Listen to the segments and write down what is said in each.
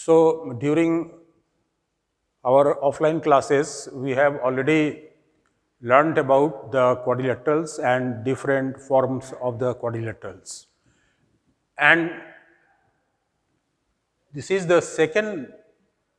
So during our offline classes, we have already learned about the quadrilaterals and different forms of the quadrilaterals. And this is the second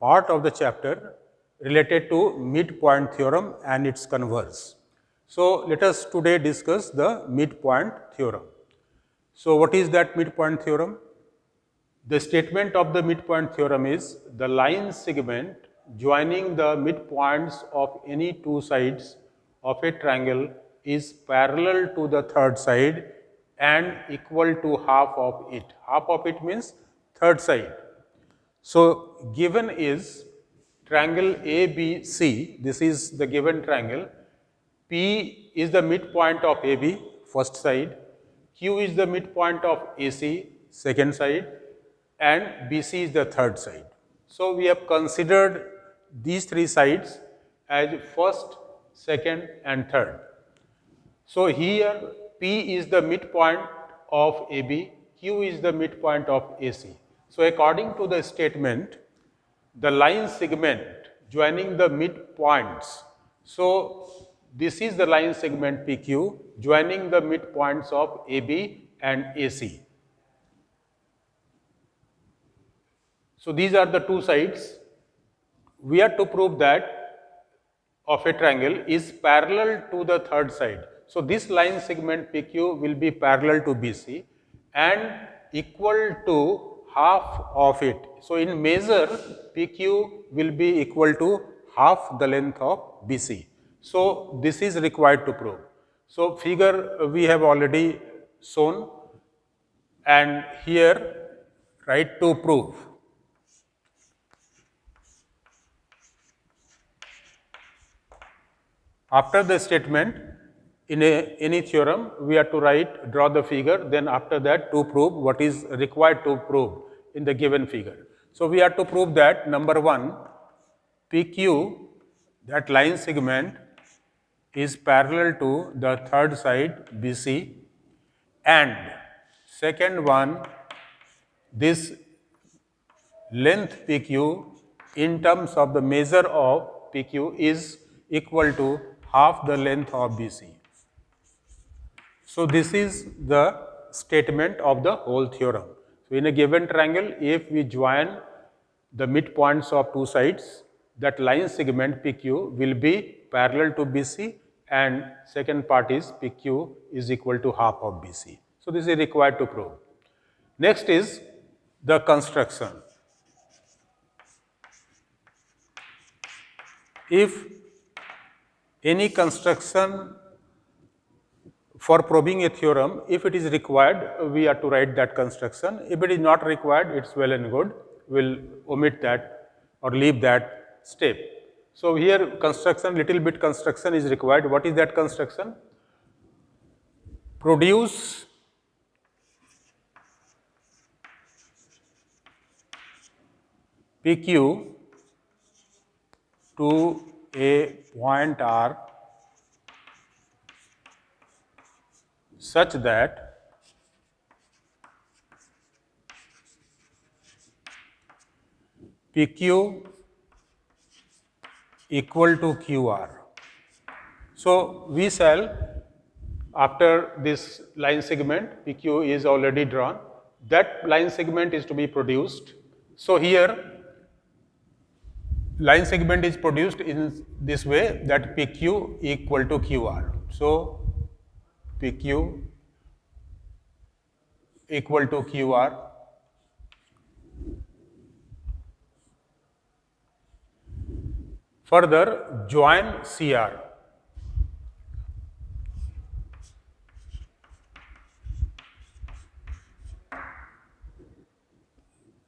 part of the chapter related to midpoint theorem and its converse. So let us today discuss the midpoint theorem. So what is that midpoint theorem? The statement of the midpoint theorem is the line segment joining the midpoints of any two sides of a triangle is parallel to the third side and equal to half of it. Half of it means third side. So given is triangle ABC, this is the given triangle. P is the midpoint of AB, first side. Q is the midpoint of AC, second side, and BC is the third side. So we have considered these three sides as first, second, and third. So here P is the midpoint of AB, Q is the midpoint of AC. So according to the statement, the line segment joining the midpoints. So this is the line segment PQ joining the midpoints of AB and AC. So these are the two sides. We are to prove that of a triangle is parallel to the third side. So this line segment PQ will be parallel to BC and equal to half of it. So in measure, PQ will be equal to half the length of BC. So this is required to prove. So figure we have already shown, and here write to prove. After the statement, in any theorem, we have to draw the figure, then after that to prove what is required to prove in the given figure. So we have to prove that number one, PQ, that line segment, is parallel to the third side BC, and second one, this length PQ in terms of the measure of PQ is equal to half the length of BC. So this is the statement of the whole theorem. So in a given triangle, if we join the midpoints of two sides, that line segment PQ will be parallel to BC, and second part is PQ is equal to half of BC. So this is required to prove. Next is the construction. If any construction for proving a theorem, if it is required, we have to write that construction. If it is not required, it's well and good. We'll omit that or leave that step. So here construction, little bit construction is required. What is that construction? Produce PQ to a point R such that PQ equal to QR. So we shall, after this line segment, PQ is already drawn, that line segment is to be produced. So here line segment is produced in this way, that PQ equal to QR. So PQ equal to QR. Further, join CR.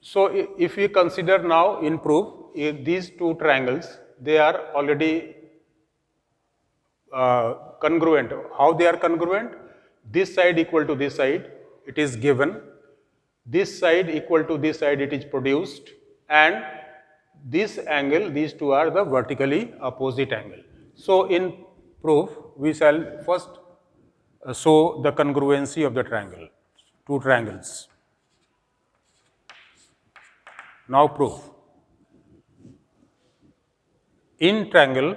So if we consider now in proof, these two triangles, they are already congruent. How they are congruent? This side equal to this side, it is given. This side equal to this side, it is produced. And this angle, these two are the vertically opposite angle. So in proof, we shall first show the congruency of the triangle, two triangles. Now proof. In triangle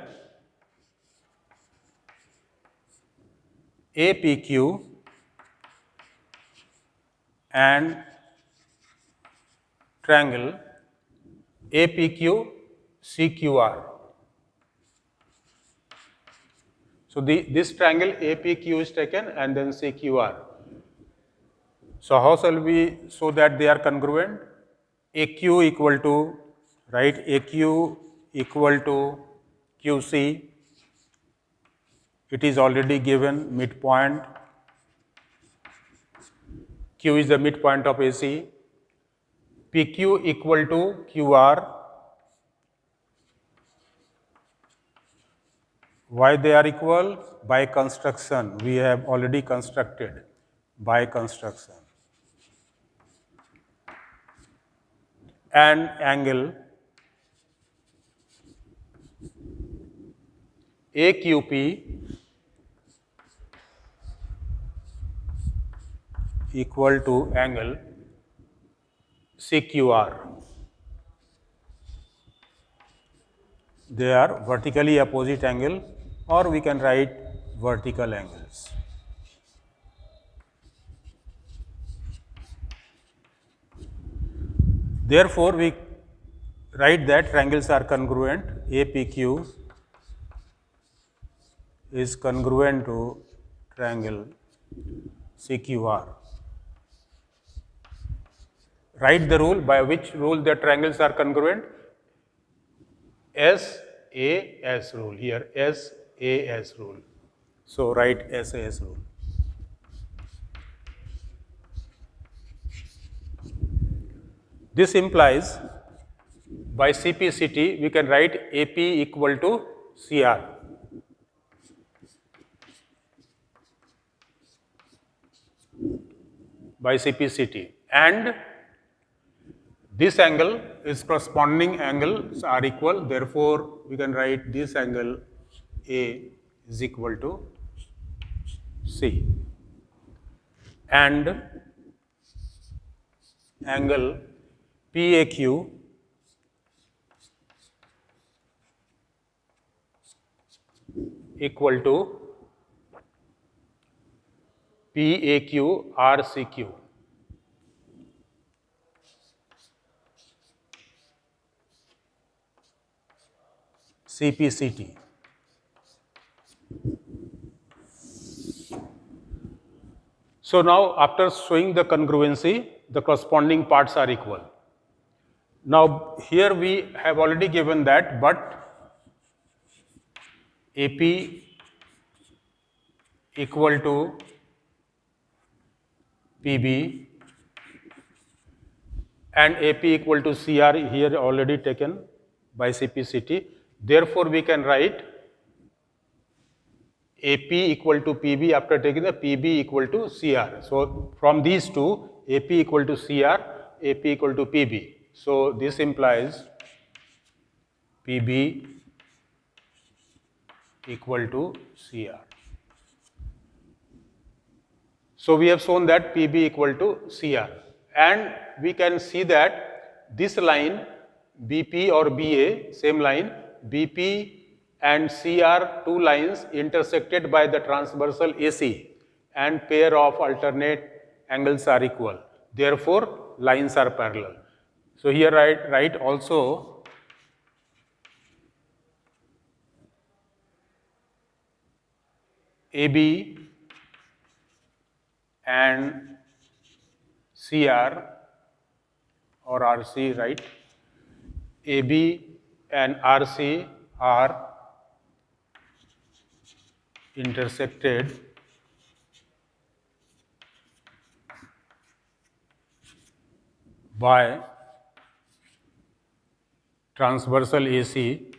APQ and triangle APQ CQR. So this triangle APQ is taken and then CQR. So how shall we show that they are congruent? AQ equal to, right, AQ equal to QC. It is already given midpoint. Q is the midpoint of AC. PQ equal to QR. Why they are equal? By construction. We have already constructed by construction. And angle AQP equal to angle CQR. They are vertically opposite angle, or we can write vertical angles. Therefore, we write that triangles are congruent. APQ is congruent to triangle CQR. Write the rule. By which rule the triangles are congruent? SAS rule. Here SAS rule. So write SAS rule. This implies by CPCT we can write AP equal to CR. By CPCT, and this angle is corresponding angles are equal, therefore we can write this angle A is equal to C, and angle PAQ equal to PAQ RCQ. CPCT. So now after showing the congruency, the corresponding parts are equal. Now here we have already given that, but AP equal to PB and AP equal to CR here already taken by CPCT. Therefore, we can write AP equal to PB after taking the PB equal to CR. So from these two, AP equal to CR, AP equal to PB. So this implies PB equal to CR. So we have shown that PB equal to CR, and we can see that this line BP or BA, same line, BP and CR, two lines intersected by the transversal AC, and pair of alternate angles are equal. Therefore, lines are parallel. So here write also AB and CR or RC, right? AB and RC are intersected by transversal AC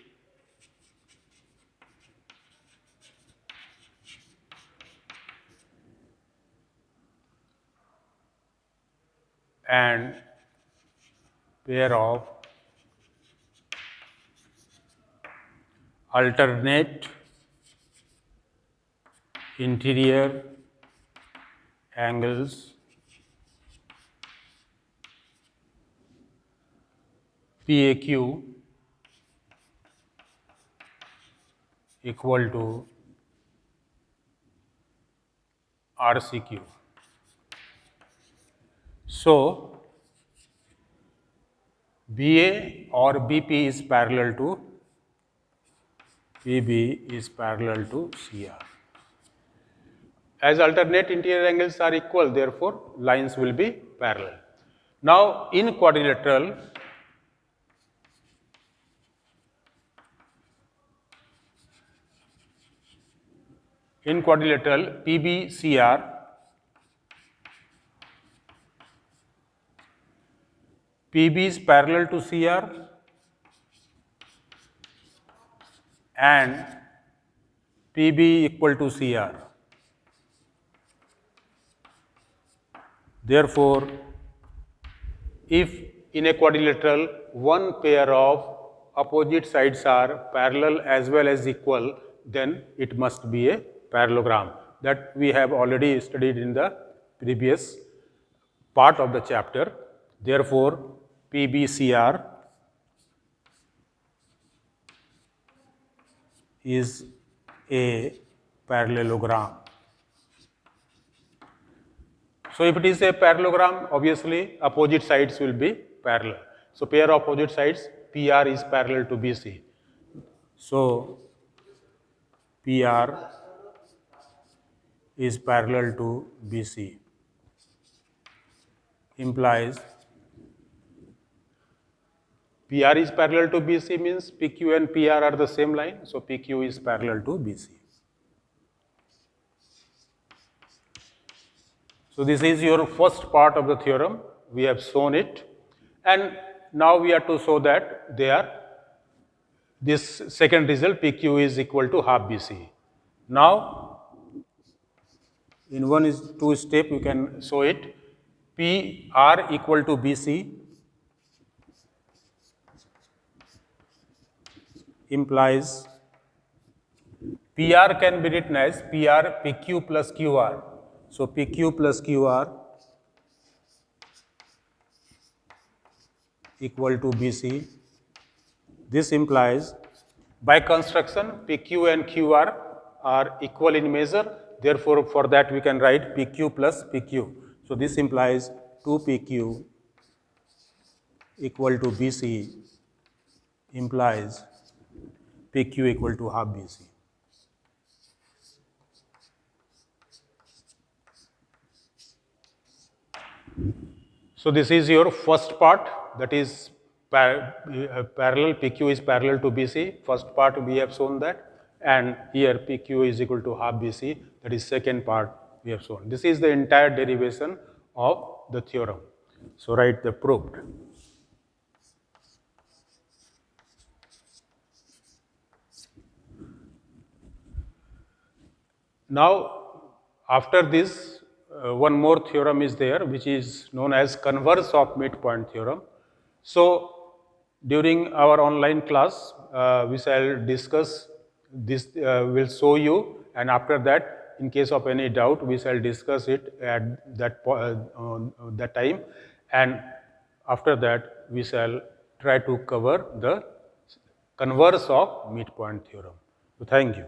and pair of alternate interior angles PAQ equal to RCQ. So BA or BP is parallel to PB is parallel to CR. As alternate interior angles are equal, therefore lines will be parallel. Now in quadrilateral, PBCR PB is parallel to CR and PB equal to CR. Therefore, if in a quadrilateral one pair of opposite sides are parallel as well as equal, then it must be a parallelogram. That we have already studied in the previous part of the chapter. Therefore, PBCR is a parallelogram. So if it is a parallelogram, obviously opposite sides will be parallel. So pair of opposite sides, PR is parallel to BC. So PR is parallel to BC, implies PR is parallel to BC means PQ and PR are the same line. So PQ is parallel to BC. So this is your first part of the theorem. We have shown it. And now we have to show that this second result PQ is equal to half BC. Now, in two step you can show it. PR equal to BC implies PR can be written as PQ plus QR. So PQ plus QR equal to BC. This implies by construction PQ and QR are equal in measure. Therefore, for that we can write PQ plus PQ. So this implies 2PQ equal to BC implies PQ equal to half BC. So this is your first part, that is parallel, PQ is parallel to BC. First part we have shown that, and here PQ is equal to half BC, that is second part we have shown. This is the entire derivation of the theorem. So write the proved. Now after this, one more theorem is there which is known as converse of midpoint theorem. So during our online class, we shall discuss this, will show you, and after that, in case of any doubt, we shall discuss it at that time, and after that, we shall try to cover the converse of midpoint theorem. So thank you.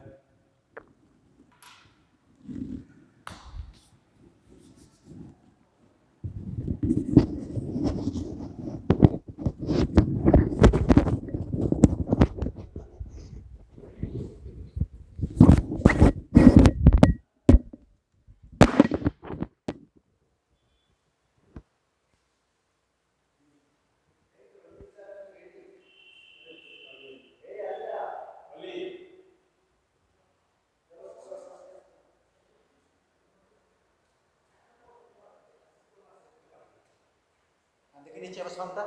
అందుకే నీ చెప్పంతా